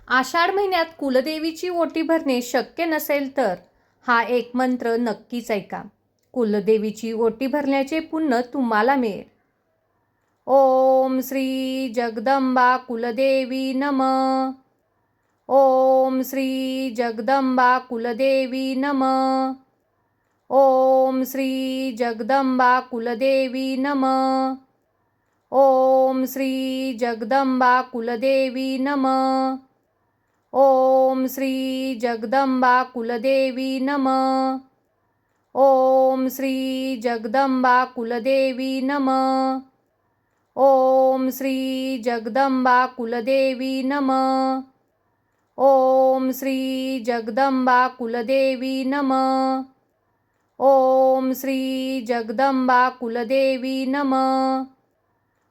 आषाढ महिन्यात कुलदेवीची ओटी भरणे शक्य नसेल तर हा एक मंत्र नक्कीच ऐका. कुलदेवीची ओटी भरण्याचे पुण्य तुम्हाला मिळेल. ओम श्री जगदंबा कुलदेवी नमः. ओम श्री जगदंबा कुलदेवी नमः. ओम श्री जगदंबा कुलदेवी नमः. ओम श्री जगदंबा कुलदेवी नमः. ओम श्री जगदंबा कुलदेवी नमः. ओम श्री जगदंबा कुलदेवी नमः. ओम श्री जगदंबा कुलदेवी नमः. ओम श्री जगदंबा कुलदेवी नमः. ओम श्री जगदंबा कुलदेवी नमः.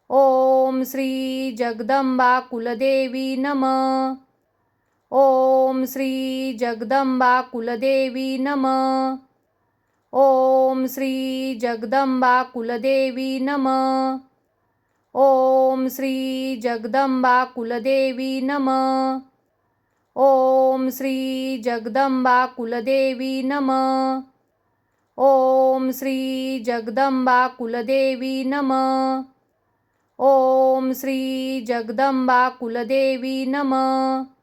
ओम श्री जगदंबा कुलदेवी नमः. ओम श्री जगदंबा कुलदेवी नमः. ओम श्री जगदंबा कुलदेवी नमः. ओम श्री जगदंबा कुलदेवी नमः. ओम श्री जगदंबा कुलदेवी नमः. ओम श्री जगदंबा कुलदेवी नमः. ओम श्री जगदंबा कुलदेवी नमः.